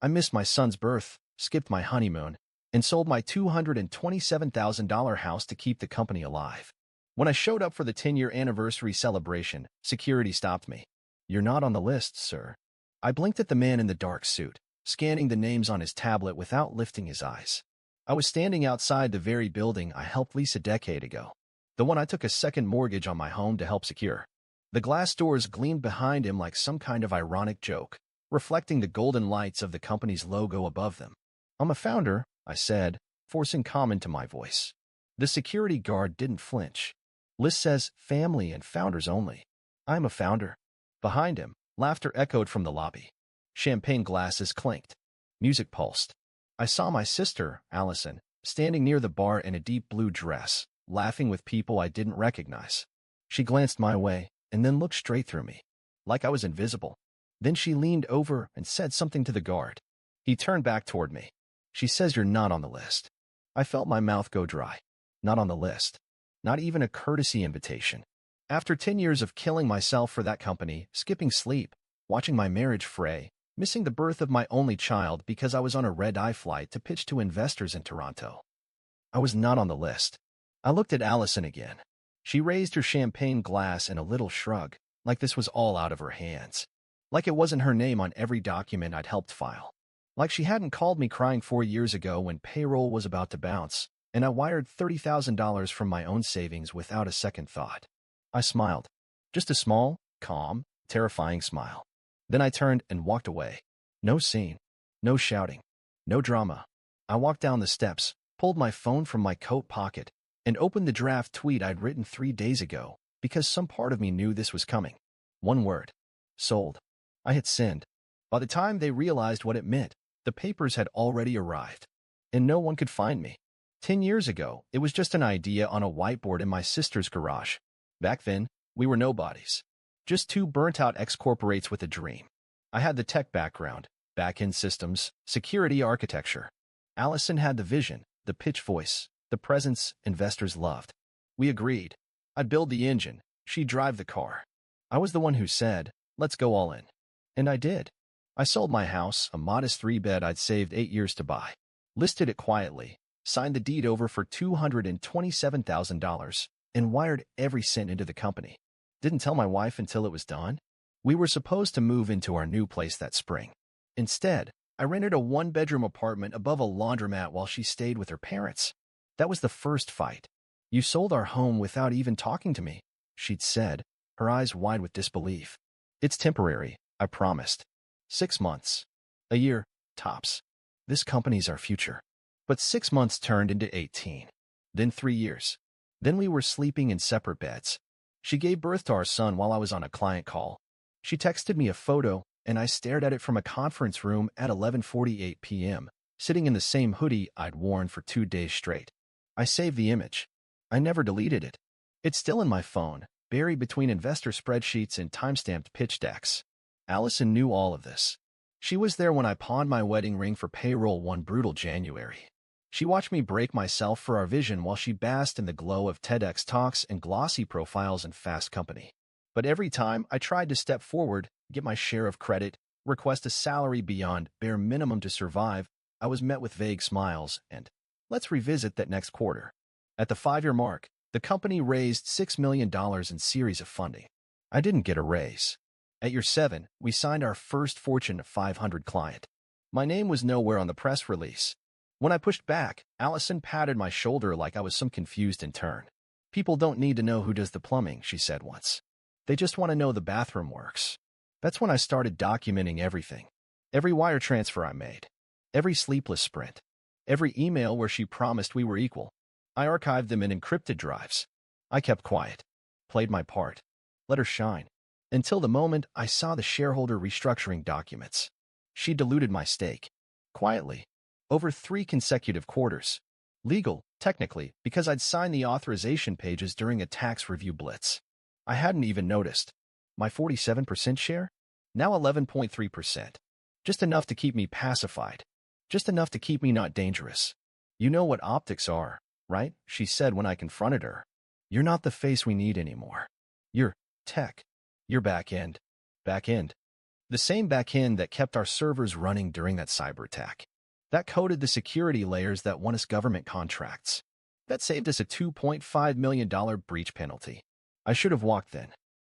I missed my son's birth, skipped my honeymoon, and sold my $227,000 house to keep the company alive. When I showed up for the 10-year anniversary celebration, security stopped me. "You're not on the list, sir." I blinked at the man in the dark suit, scanning the names on his tablet without lifting his eyes. I was standing outside the very building I helped lease a decade ago, the one I took a second mortgage on my home to help secure. The glass doors gleamed behind him like some kind of ironic joke, reflecting the golden lights of the company's logo above them. "I'm a founder," I said, forcing calm into my voice. The security guard didn't flinch. "List says family and founders only." "I'm a founder." Behind him, laughter echoed from the lobby. Champagne glasses clinked. Music pulsed. I saw my sister, Allison, standing near the bar in a deep blue dress, laughing with people I didn't recognize. She glanced my way and then looked straight through me, like I was invisible. Then she leaned over and said something to the guard. He turned back toward me. "She says you're not on the list." I felt my mouth go dry. Not on the list. Not even a courtesy invitation. After 10 years of killing myself for that company, skipping sleep, watching my marriage fray, missing the birth of my only child because I was on a red-eye flight to pitch to investors in Toronto, I was not on the list. I looked at Allison again. She raised her champagne glass in a little shrug, like this was all out of her hands. Like it wasn't her name on every document I'd helped file. Like she hadn't called me crying 4 years ago when payroll was about to bounce, and I wired $30,000 from my own savings without a second thought. I smiled. Just a small, calm, terrifying smile. Then I turned and walked away. No scene. No shouting. No drama. I walked down the steps, pulled my phone from my coat pocket, and opened the draft tweet I'd written 3 days ago, because some part of me knew this was coming. One word. Sold. I had sinned. By the time they realized what it meant, the papers had already arrived. And no one could find me. 10 years ago, it was just an idea on a whiteboard in my sister's garage. Back then, we were nobodies. Just two burnt-out ex-corporates with a dream. I had the tech background, back-end systems, security architecture. Allison had the vision, the pitch voice, the presence investors loved. We agreed. I'd build the engine, she'd drive the car. I was the one who said, "Let's go all in." And I did. I sold my house, a modest 3-bed I'd saved 8 years to buy. Listed it quietly, signed the deed over for $227,000, and wired every cent into the company. Didn't tell my wife until it was done. We were supposed to move into our new place that spring. Instead, I rented a 1-bedroom apartment above a laundromat while she stayed with her parents. That was the first fight. "You sold our home without even talking to me," she'd said, her eyes wide with disbelief. "It's temporary," I promised. 6 months. A year, tops. This company's our future. But 6 months turned into 18. Then 3 years. Then we were sleeping in separate beds. She gave birth to our son while I was on a client call. She texted me a photo, and I stared at it from a conference room at 11:48 p.m., sitting in the same hoodie I'd worn for 2 days straight. I saved the image. I never deleted it. It's still in my phone, buried between investor spreadsheets and timestamped pitch decks. Allison knew all of this. She was there when I pawned my wedding ring for payroll one brutal January. She watched me break myself for our vision while she basked in the glow of TEDx talks and glossy profiles and fast company. But every time I tried to step forward, get my share of credit, request a salary beyond bare minimum to survive, I was met with vague smiles and, "Let's revisit that next quarter." At the 5-year mark, the company raised $6 million in series of funding. I didn't get a raise. At year 7, we signed our first Fortune 500 client. My name was nowhere on the press release. When I pushed back, Allison patted my shoulder like I was some confused intern. "People don't need to know who does the plumbing," she said once. "They just want to know the bathroom works." That's when I started documenting everything. Every wire transfer I made. Every sleepless sprint. Every email where she promised we were equal. I archived them in encrypted drives. I kept quiet. Played my part. Let her shine. Until the moment I saw the shareholder restructuring documents. She diluted my stake. Quietly. Over 3 consecutive quarters. Legal, technically, because I'd signed the authorization pages during a tax review blitz. I hadn't even noticed. My 47% share? Now 11.3%. Just enough to keep me pacified. Just enough to keep me not dangerous. "You know what optics are, right?" she said when I confronted her. "You're not the face we need anymore. You're tech. You're back end. Back end." The same backend that kept our servers running during that cyber attack. That coded the security layers that won us government contracts. That saved us a $2.5 million breach penalty. I should have walked then.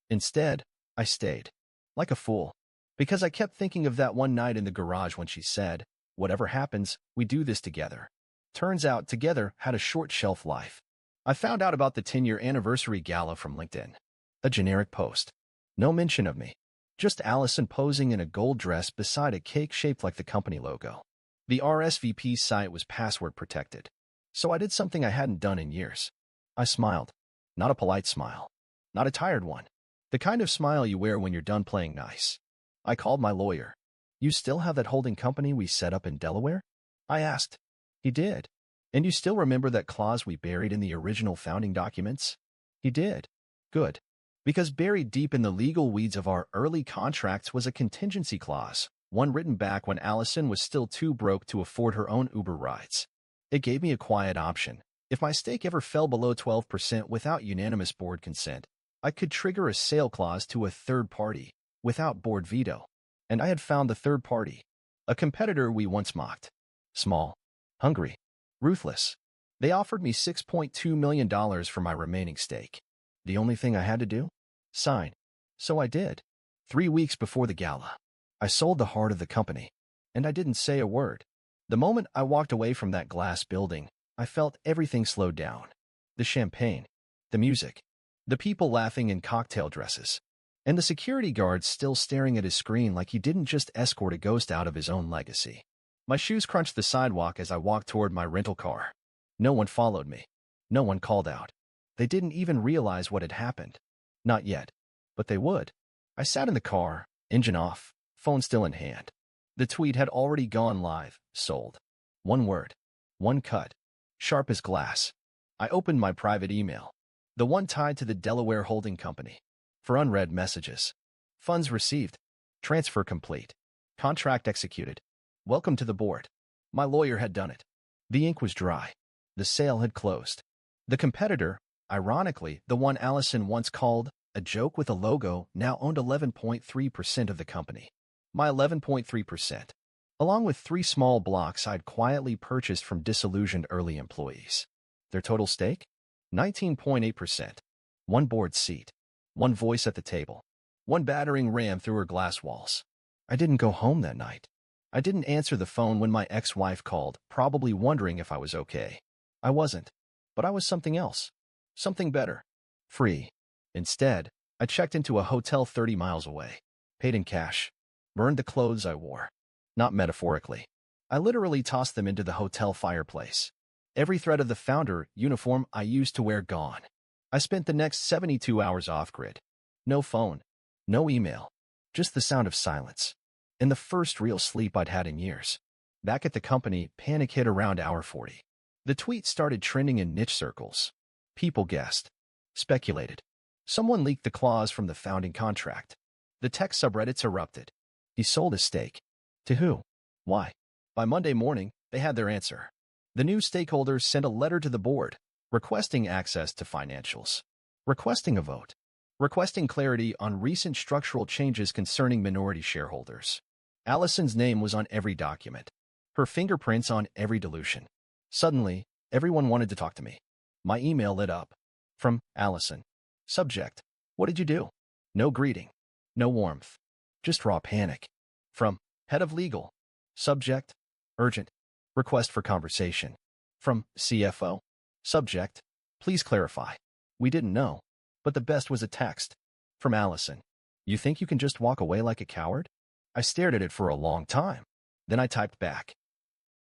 Instead, I stayed. Like a fool. Because I kept thinking of that one night in the garage when she said, "Whatever happens, we do this together." Turns out together had a short shelf life. I found out about the 10-year anniversary gala from LinkedIn. A generic post. No mention of me. Just Allison posing in a gold dress beside a cake shaped like the company logo. The RSVP site was password protected. So I did something I hadn't done in years. I smiled. Not a polite smile. Not a tired one. The kind of smile you wear when you're done playing nice. I called my lawyer. "You still have that holding company we set up in Delaware?" I asked. He did. "And you still remember that clause we buried in the original founding documents?" He did. Good. Because buried deep in the legal weeds of our early contracts was a contingency clause, one written back when Allison was still too broke to afford her own Uber rides. It gave me a quiet option. If my stake ever fell below 12% without unanimous board consent, I could trigger a sale clause to a third party, without board veto. And I had found the third party. A competitor we once mocked. Small. Hungry. Ruthless. They offered me $6.2 million for my remaining stake. The only thing I had to do? Sign. So I did. 3 weeks before the gala. I sold the heart of the company. And I didn't say a word. The moment I walked away from that glass building, I felt everything slowed down. The champagne. The music. The people laughing in cocktail dresses. And the security guard still staring at his screen like he didn't just escort a ghost out of his own legacy. My shoes crunched the sidewalk as I walked toward my rental car. No one followed me. No one called out. They didn't even realize what had happened. Not yet. But they would. I sat in the car, engine off, phone still in hand. The tweet had already gone live, sold. One word. One cut. Sharp as glass. I opened my private email. The one tied to the Delaware holding company. For unread messages. Funds received. Transfer complete. Contract executed. Welcome to the board. My lawyer had done it. The ink was dry. The sale had closed. The competitor, ironically, the one Allison once called a joke with a logo, now owned 11.3% of the company. My 11.3%. Along with 3 small blocks I'd quietly purchased from disillusioned early employees. Their total stake? 19.8%. One board seat. One voice at the table. One battering ram through her glass walls. I didn't go home that night. I didn't answer the phone when my ex-wife called, probably wondering if I was okay. I wasn't. But I was something else. Something better. Free. Instead, I checked into a hotel 30 miles away. Paid in cash. Burned the clothes I wore. Not metaphorically. I literally tossed them into the hotel fireplace. Every thread of the founder uniform I used to wear gone. I spent the next 72 hours off-grid. No phone. No email. Just the sound of silence. And the first real sleep I'd had in years. Back at the company, panic hit around hour 40. The tweet started trending in niche circles. People guessed. Speculated. Someone leaked the clause from the founding contract. The tech subreddits erupted. He sold his stake. To who? Why? By Monday morning, they had their answer. The new stakeholders sent a letter to the board, requesting access to financials. Requesting a vote. Requesting clarity on recent structural changes concerning minority shareholders. Allison's name was on every document. Her fingerprints on every dilution. Suddenly, everyone wanted to talk to me. My email lit up. From Allison. Subject. What did you do? No greeting. No warmth. Just raw panic. From Head of Legal. Subject. Urgent. Request for conversation. From CFO. Subject. Please clarify. We didn't know. But the best was a text. From Allison. You think you can just walk away like a coward? I stared at it for a long time. Then I typed back.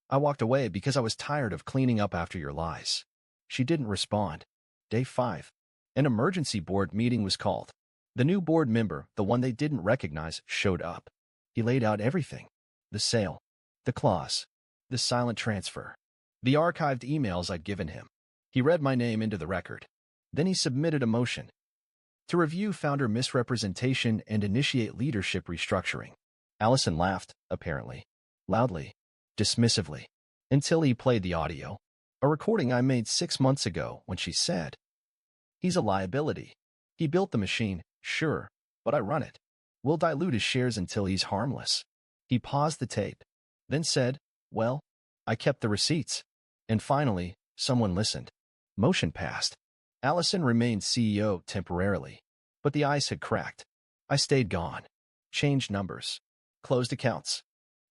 I walked away because I was tired of cleaning up after your lies. She didn't respond. Day 5. An emergency board meeting was called. The new board member, the one they didn't recognize, showed up. He laid out everything. The sale. The clause. The silent transfer. The archived emails I'd given him. He read my name into the record. Then he submitted a motion. To review founder misrepresentation and initiate leadership restructuring. Allison laughed, apparently. Loudly. Dismissively. Until he played the audio. A recording I made 6 months ago when she said, "He's a liability. He built the machine, sure, but I run it. We'll dilute his shares until he's harmless. He paused the tape, then said, well, I kept the receipts. And finally, someone listened. Motion passed. Allison remained CEO temporarily, but the ice had cracked. I stayed gone. Changed numbers. Closed accounts.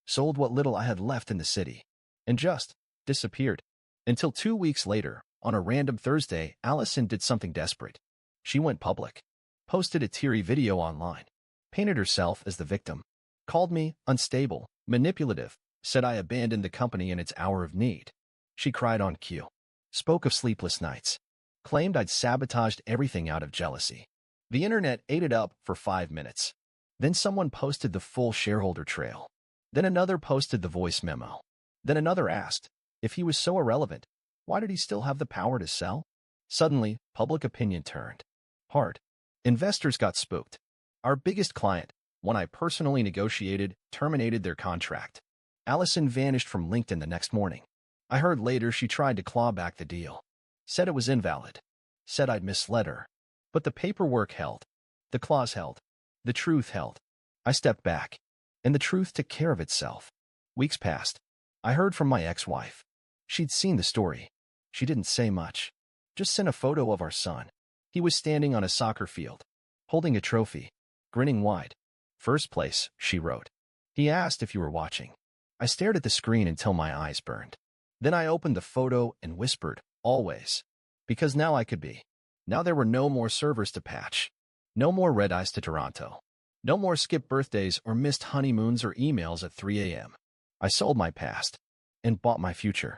Sold what little I had left in the city. And just disappeared. Until 2 weeks later, on a random Thursday, Allison did something desperate. She went public. Posted a teary video online. Painted herself as the victim. Called me unstable, manipulative. Said I abandoned the company in its hour of need. She cried on cue. Spoke of sleepless nights. Claimed I'd sabotaged everything out of jealousy. The internet ate it up for 5 minutes. Then someone posted the full shareholder trail. Then another posted the voice memo. Then another asked, if he was so irrelevant, why did he still have the power to sell? Suddenly, public opinion turned. Hard. Investors got spooked. Our biggest client, one I personally negotiated, terminated their contract. Allison vanished from LinkedIn the next morning. I heard later she tried to claw back the deal. Said it was invalid. Said I'd misled her. But the paperwork held. The clause held. The truth held. I stepped back. And the truth took care of itself. Weeks passed. I heard from my ex-wife. She'd seen the story. She didn't say much. Just sent a photo of our son. He was standing on a soccer field, holding a trophy, grinning wide. First place, she wrote. He asked if you were watching. I stared at the screen until my eyes burned. Then I opened the photo and whispered, always. Because now I could be. Now there were no more servers to patch. No more red eyes to Toronto. No more skipped birthdays or missed honeymoons or emails at 3 a.m. I sold my past and bought my future.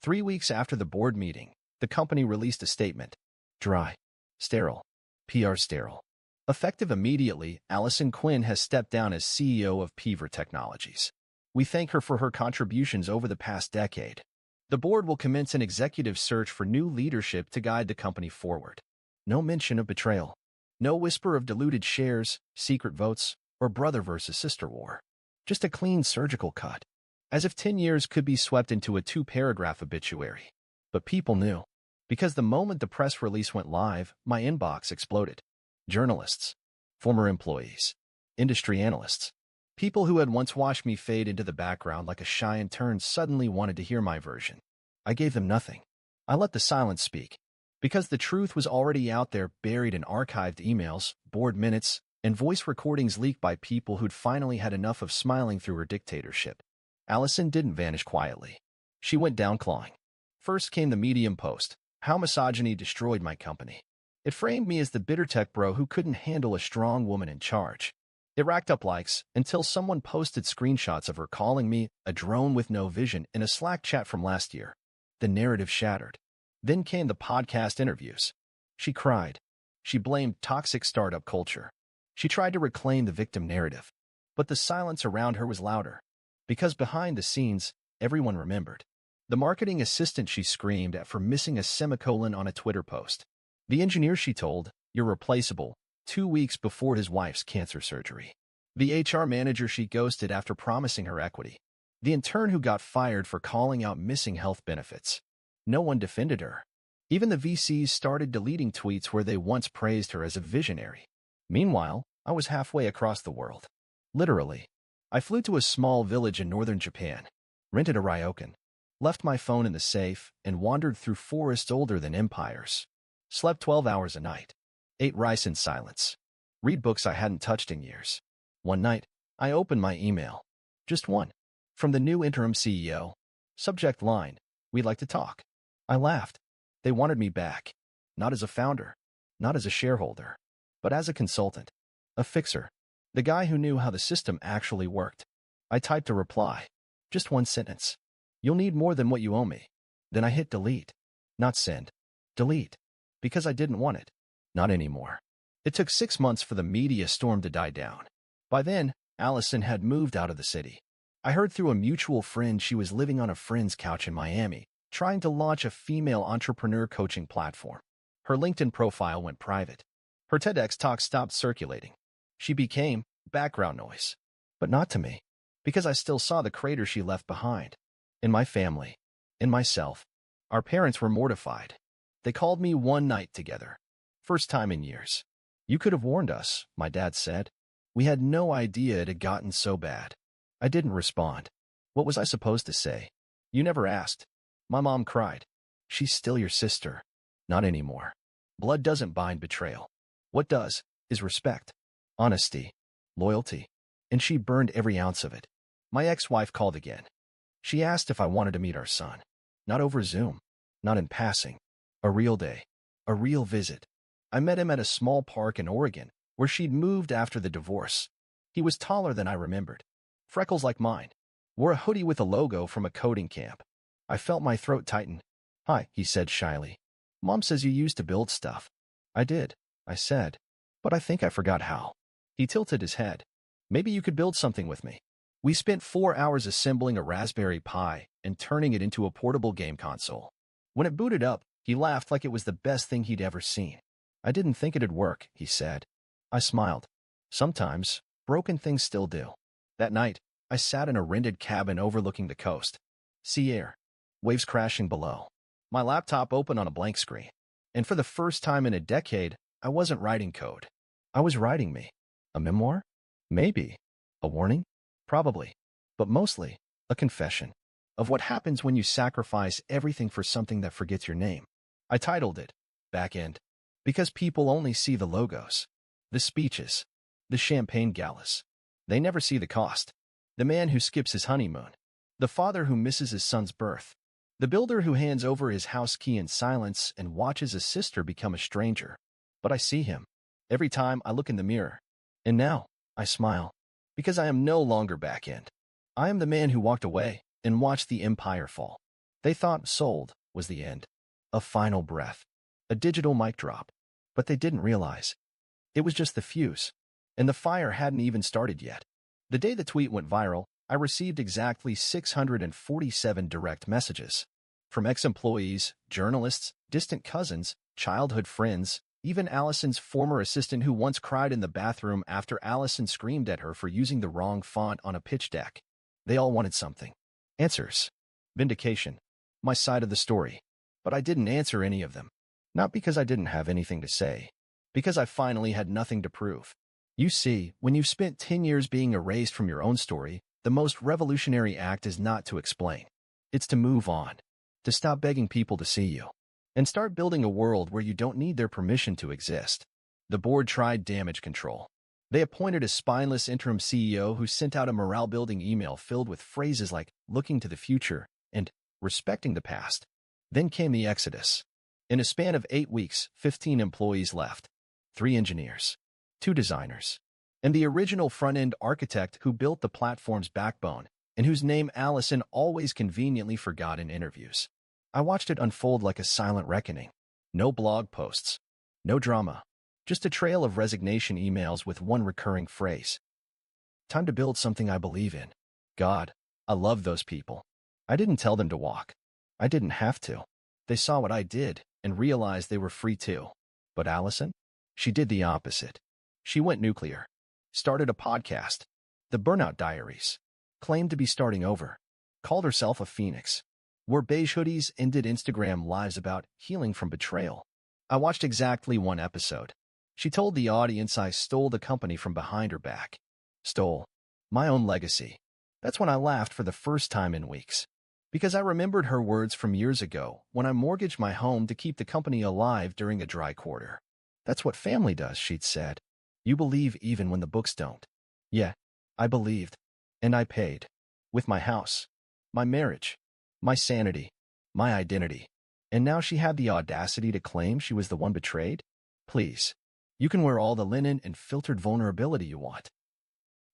3 weeks after the board meeting, the company released a statement. Dry. Sterile. PR sterile. Effective immediately, Allison Quinn has stepped down as CEO of Peaver Technologies. We thank her for her contributions over the past decade. The board will commence an executive search for new leadership to guide the company forward. No mention of betrayal. No whisper of diluted shares, secret votes, or brother versus sister war. Just a clean surgical cut. As if 10 years could be swept into a 2-paragraph obituary. But people knew. Because the moment the press release went live, my inbox exploded. Journalists. Former employees. Industry analysts. People who had once watched me fade into the background like a shy intern suddenly wanted to hear my version. I gave them nothing. I let the silence speak. Because the truth was already out there, buried in archived emails, board minutes, and voice recordings leaked by people who'd finally had enough of smiling through her dictatorship. Allison didn't vanish quietly. She went down clawing. First came the Medium post, how misogyny destroyed my company. It framed me as the bitter tech bro who couldn't handle a strong woman in charge. It racked up likes until someone posted screenshots of her calling me a drone with no vision in a Slack chat from last year. The narrative shattered. Then came the podcast interviews. She cried. She blamed toxic startup culture. She tried to reclaim the victim narrative. But the silence around her was louder. Because behind the scenes, everyone remembered. The marketing assistant she screamed at for missing a semicolon on a Twitter post. The engineer she told, you're replaceable, 2 weeks before his wife's cancer surgery. The HR manager she ghosted after promising her equity. The intern who got fired for calling out missing health benefits. No one defended her. Even the VCs started deleting tweets where they once praised her as a visionary. Meanwhile, I was halfway across the world. Literally. I flew to a small village in northern Japan, rented a ryokan, left my phone in the safe, and wandered through forests older than empires. Slept 12 hours a night. Ate rice in silence. Read books I hadn't touched in years. One night, I opened my email. Just one. From the new interim CEO. Subject line, we'd like to talk. I laughed. They wanted me back. Not as a founder. Not as a shareholder. But as a consultant. A fixer. The guy who knew how the system actually worked. I typed a reply. Just one sentence. You'll need more than what you owe me. Then I hit delete. Not send. Delete. Because I didn't want it. Not anymore. It took 6 months for the media storm to die down. By then, Allison had moved out of the city. I heard through a mutual friend she was living on a friend's couch in Miami, trying to launch a female entrepreneur coaching platform. Her LinkedIn profile went private. Her TEDx talk stopped circulating. She became background noise. But not to me. Because I still saw the crater she left behind. In my family. In myself. Our parents were mortified. They called me one night together. First time in years. You could have warned us, my dad said. We had no idea it had gotten so bad. I didn't respond. What was I supposed to say? You never asked. My mom cried. She's still your sister. Not anymore. Blood doesn't bind betrayal. What does is respect, honesty, loyalty. And she burned every ounce of it. My ex-wife called again. She asked if I wanted to meet our son. Not over Zoom. Not in passing. A real day. A real visit. I met him at a small park in Oregon, where she'd moved after the divorce. He was taller than I remembered. Freckles like mine. Wore a hoodie with a logo from a coding camp. I felt my throat tighten. Hi, he said shyly. Mom says you used to build stuff. I did, I said. But I think I forgot how. He tilted his head. Maybe you could build something with me. We spent 4 hours assembling a Raspberry Pi and turning it into a portable game console. When it booted up, he laughed like it was the best thing he'd ever seen. I didn't think it'd work, he said. I smiled. Sometimes, broken things still do. That night, I sat in a rented cabin overlooking the coast. Sea air. Waves crashing below. My laptop open on a blank screen. And for the first time in a decade, I wasn't writing code. I was writing me. A memoir? Maybe. A warning? Probably. But mostly, a confession of what happens when you sacrifice everything for something that forgets your name. I titled it, Backend, because people only see the logos, the speeches, the champagne galas. They never see the cost. The man who skips his honeymoon. The father who misses his son's birth. The builder who hands over his house key in silence and watches a sister become a stranger. But I see him every time I look in the mirror. And now, I smile. Because I am no longer back-end. I am the man who walked away and watched the empire fall. They thought sold was the end. A final breath. A digital mic drop. But they didn't realize. It was just the fuse. And the fire hadn't even started yet. The day the tweet went viral, I received exactly 647 direct messages. From ex-employees, journalists, distant cousins, childhood friends, even Allison's former assistant who once cried in the bathroom after Allison screamed at her for using the wrong font on a pitch deck. They all wanted something. Answers. Vindication. My side of the story. But I didn't answer any of them. Not because I didn't have anything to say. Because I finally had nothing to prove. You see, when you've spent 10 years being erased from your own story, the most revolutionary act is not to explain. It's to move on. To stop begging people to see you. And start building a world where you don't need their permission to exist. The board tried damage control. They appointed a spineless interim CEO who sent out a morale-building email filled with phrases like looking to the future and respecting the past. Then came the exodus. In a span of 8 weeks, 15 employees left. 3 engineers. 2 designers. And the original front-end architect who built the platform's backbone and whose name Allison always conveniently forgot in interviews. I watched it unfold like a silent reckoning. No blog posts. No drama. Just a trail of resignation emails with one recurring phrase. Time to build something I believe in. God, I love those people. I didn't tell them to walk. I didn't have to. They saw what I did and realized they were free too. But Allison? She did the opposite. She went nuclear. Started a podcast. The Burnout Diaries. Claimed to be starting over. Called herself a phoenix. Wore beige hoodies and did Instagram lives about healing from betrayal. I watched exactly 1 episode. She told the audience I stole the company from behind her back. Stole. My own legacy. That's when I laughed for the first time in weeks. Because I remembered her words from years ago when I mortgaged my home to keep the company alive during a dry quarter. That's what family does, she'd said. You believe even when the books don't. Yeah, I believed. And I paid. With my house. My marriage. My sanity. My identity. And now she had the audacity to claim she was the one betrayed? Please. You can wear all the linen and filtered vulnerability you want.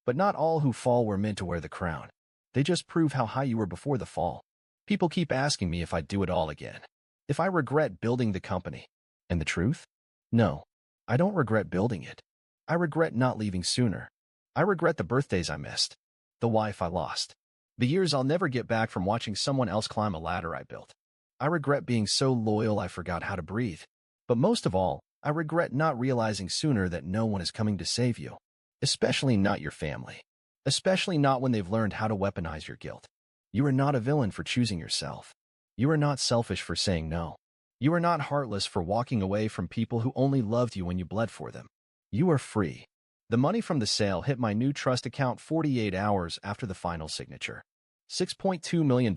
But not all who fall were meant to wear the crown. They just prove how high you were before the fall. People keep asking me if I'd do it all again. If I regret building the company. And the truth? No. I don't regret building it. I regret not leaving sooner. I regret the birthdays I missed. The wife I lost. The years I'll never get back from watching someone else climb a ladder I built. I regret being so loyal I forgot how to breathe. But most of all, I regret not realizing sooner that no one is coming to save you. Especially not your family. Especially not when they've learned how to weaponize your guilt. You are not a villain for choosing yourself. You are not selfish for saying no. You are not heartless for walking away from people who only loved you when you bled for them. You are free. The money from the sale hit my new trust account 48 hours after the final signature. $6.2 million.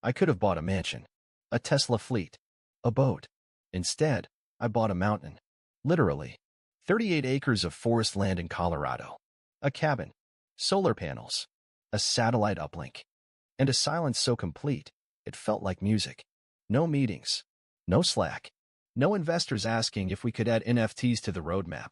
I could have bought a mansion, a Tesla fleet, a boat. Instead, I bought a mountain. Literally. 38 acres of forest land in Colorado. A cabin, solar panels, a satellite uplink, and a silence so complete, it felt like music. No meetings, no Slack, no investors asking if we could add NFTs to the roadmap.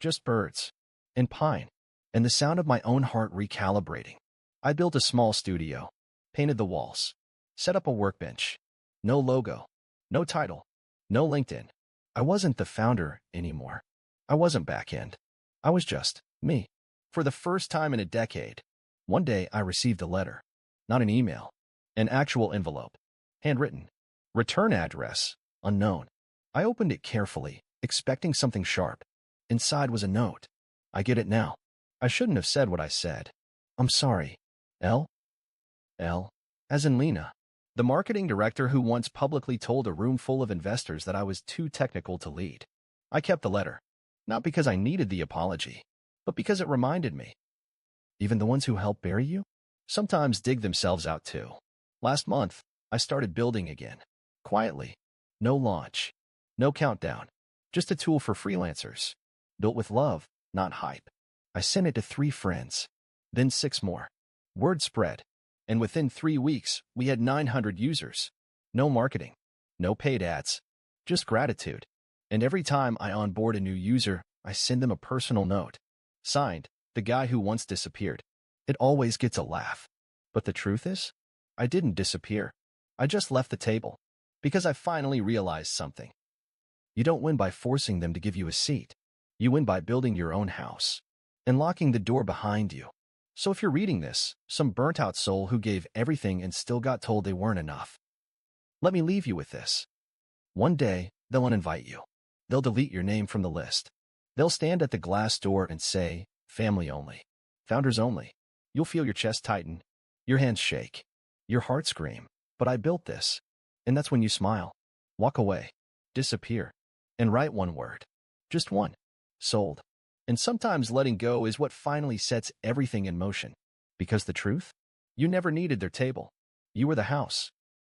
Just birds and pine and the sound of my own heart recalibrating. I built a small studio, painted the walls, set up a workbench. No logo, no title, no LinkedIn. I wasn't the founder anymore. I wasn't back-end. I was just me. For the first time in a decade, one day I received a letter. Not an email. An actual envelope. Handwritten. Return address. Unknown. I opened it carefully, expecting something sharp. Inside was a note. I get it now. I shouldn't have said what I said. I'm sorry. L? L? As in Lena. The marketing director who once publicly told a room full of investors that I was too technical to lead. I kept the letter. Not because I needed the apology, but because it reminded me. Even the ones who help bury you sometimes dig themselves out too. Last month, I started building again. Quietly. No launch. No countdown. Just a tool for freelancers. Built with love, not hype. I sent it to 3 friends. Then 6 more. Word spread. And within 3 weeks, we had 900 users. No marketing. No paid ads. Just gratitude. And every time I onboard a new user, I send them a personal note. Signed, the guy who once disappeared. It always gets a laugh. But the truth is, I didn't disappear. I just left the table. Because I finally realized something. You don't win by forcing them to give you a seat. You win by building your own house. And locking the door behind you. So if you're reading this, some burnt-out soul who gave everything and still got told they weren't enough. Let me leave you with this. One day, they'll uninvite you. They'll delete your name from the list. They'll stand at the glass door and say, family only. Founders only. You'll feel your chest tighten. Your hands shake. Your heart scream. But I built this. And that's when you smile. Walk away. Disappear. And write one word. Just one. Sold. And sometimes letting go is what finally sets everything in motion. Because the truth? You never needed their table. You were the house.